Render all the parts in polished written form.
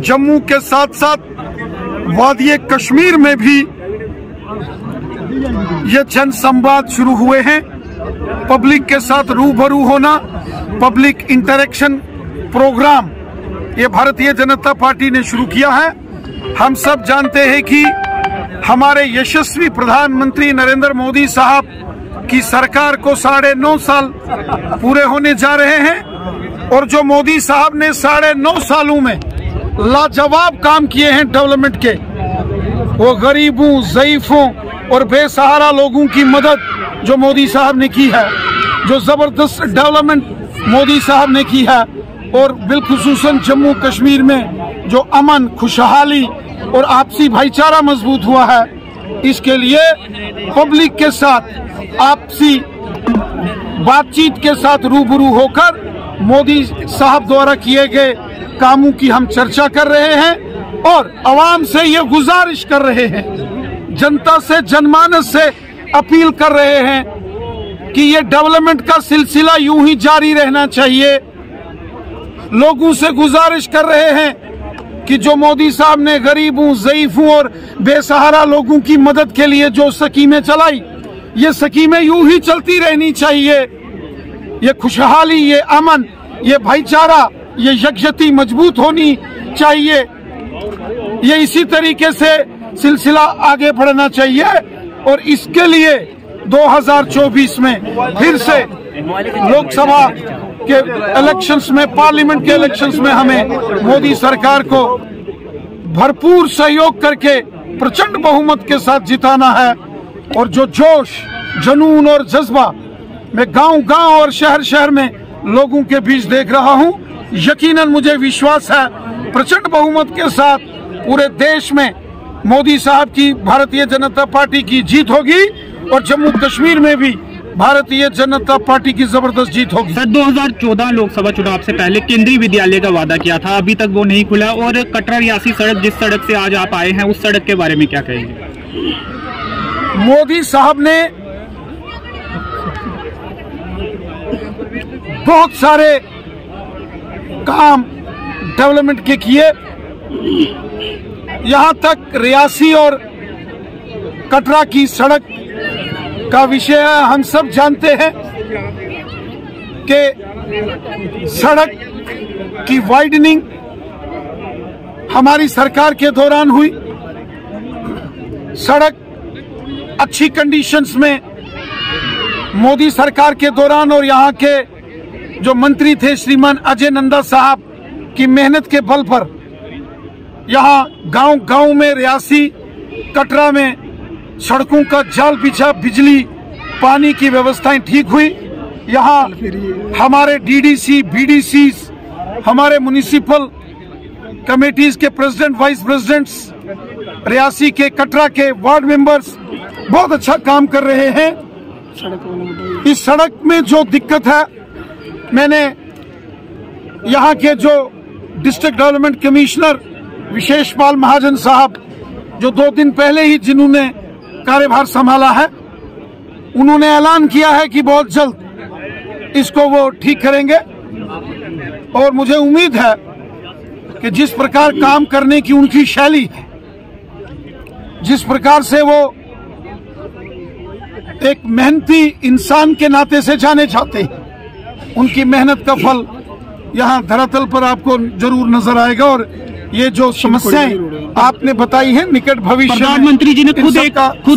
जम्मू के साथ साथ वादी कश्मीर में भी ये जन संवाद शुरू हुए हैं। पब्लिक के साथ रूबरू होना, पब्लिक इंटरेक्शन प्रोग्राम ये भारतीय जनता पार्टी ने शुरू किया है। हम सब जानते हैं कि हमारे यशस्वी प्रधानमंत्री नरेंद्र मोदी साहब की सरकार को 9.5 साल पूरे होने जा रहे हैं और जो मोदी साहब ने 9.5 सालों में लाजवाब काम किए हैं डेवलपमेंट के, वो गरीबों, ज़ईफों और बेसहारा लोगों की मदद जो मोदी साहब ने की है, जो जबरदस्त डेवलपमेंट मोदी साहब ने की है, और बिलखुसूसन जम्मू कश्मीर में जो अमन, खुशहाली और आपसी भाईचारा मजबूत हुआ है, इसके लिए पब्लिक के साथ आपसी बातचीत के साथ रूबरू होकर मोदी साहब द्वारा किए गए कामों की हम चर्चा कर रहे हैं और आवाम से ये गुजारिश कर रहे हैं, जनता से, जनमानस से अपील कर रहे हैं कि ये डेवलपमेंट का सिलसिला यूं ही जारी रहना चाहिए। लोगों से गुजारिश कर रहे हैं कि जो मोदी साहब ने गरीबों, ज़ईफों और बेसहारा लोगों की मदद के लिए जो स्कीमें चलाई, ये स्कीमें यूं ही चलती रहनी चाहिए। ये खुशहाली, ये अमन, ये भाईचारा, ये यकजहती मजबूत होनी चाहिए। ये इसी तरीके से सिलसिला आगे बढ़ना चाहिए और इसके लिए 2024 में फिर से लोकसभा के इलेक्शंस में, पार्लियामेंट के इलेक्शंस में हमें मोदी सरकार को भरपूर सहयोग करके प्रचंड बहुमत के साथ जिताना है। और जो जोश, जुनून और जज्बा मैं गांव-गांव और शहर-शहर में लोगों के बीच देख रहा हूं, यकीनन मुझे विश्वास है प्रचंड बहुमत के साथ पूरे देश में मोदी साहब की, भारतीय जनता पार्टी की जीत होगी और जम्मू कश्मीर में भी भारतीय जनता पार्टी की जबरदस्त जीत होगी। सर, 2014 लोकसभा चुनाव से पहले केंद्रीय विद्यालय का वादा किया था, अभी तक वो नहीं खुला। और कटरा रियासी सड़क, जिस सड़क से आज आप आए हैं, उस सड़क के बारे में क्या कहेंगे? मोदी साहब ने बहुत सारे काम डेवलपमेंट के किए। यहाँ तक रियासी और कटरा की सड़क का विषय है। हम सब जानते हैं कि सड़क की वाइडनिंग हमारी सरकार के दौरान हुई। सड़क अच्छी कंडीशंस में मोदी सरकार के दौरान और यहाँ के जो मंत्री थे श्रीमान अजय नंदा साहब की मेहनत के बल पर यहाँ गांव-गांव में, रियासी, कटरा में सड़कों का जाल बिछा, बिजली, पानी की व्यवस्थाएं ठीक हुई। यहाँ हमारे डीडीसी, बीडीसी, हमारे म्युनिसिपल कमेटीज के प्रेसिडेंट, वाइस प्रेसिडेंट्स, रियासी के, कटरा के वार्ड मेंबर्स बहुत अच्छा काम कर रहे हैं। इस सड़क में जो दिक्कत है, मैंने यहाँ के जो डिस्ट्रिक्ट डेवलपमेंट कमिश्नर विशेषपाल महाजन साहब, जो 2 दिन पहले ही जिन्होंने कार्यभार संभाला है, उन्होंने ऐलान किया है कि बहुत जल्द इसको वो ठीक करेंगे। और मुझे उम्मीद है कि जिस प्रकार काम करने की उनकी शैली है, जिस प्रकार से वो एक मेहनती इंसान के नाते से जाने जाते हैं, उनकी मेहनत का फल यहाँ धरातल पर आपको जरूर नजर आएगा। और ये जो समस्याएं आपने बताई हैं, निकट भविष्य में प्रधानमंत्री जी ने खुद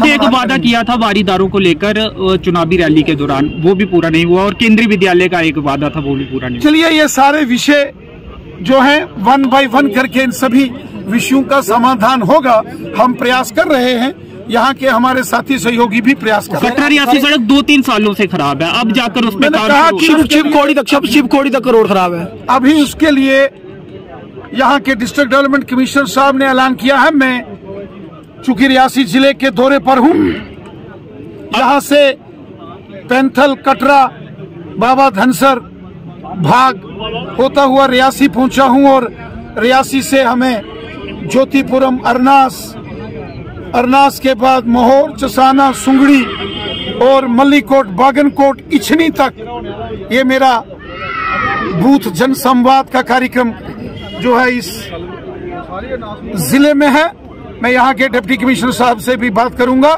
एक वादा किया था वारीदारों को लेकर चुनावी रैली के दौरान, वो भी पूरा नहीं हुआ। और केंद्रीय विद्यालय का एक वादा था, वो भी पूरा नहीं। चलिए, ये सारे विषय जो हैं 1 बाय 1 करके इन सभी विषयों का समाधान होगा। हम प्रयास कर रहे हैं, यहाँ के हमारे साथी सहयोगी भी प्रयास कर रहे हैं। कटरा रियासी सड़क 2-3 सालों से खराब है, अब जाकर उसमें शिवखोड़ी तक रोड खराब है। अभी उसके लिए यहाँ के डिस्ट्रिक्ट डेवलपमेंट कमिश्नर साहब ने ऐलान किया है। मैं चूंकि रियासी जिले के दौरे पर हूँ, यहाँ से पैंथल, कटरा, बाबा धनसर भाग होता हुआ रियासी पहुंचा हूँ और रियासी से हमें ज्योतिपुरम, अरनास के बाद मोहोर, चसाना, सुंगड़ी और मल्लीकोट, बागनकोट, इछनी तक ये मेरा बूथ जनसंवाद का कार्यक्रम जो है इस जिले में है। मैं यहाँ के डिप्टी कमिश्नर साहब से भी बात करूंगा।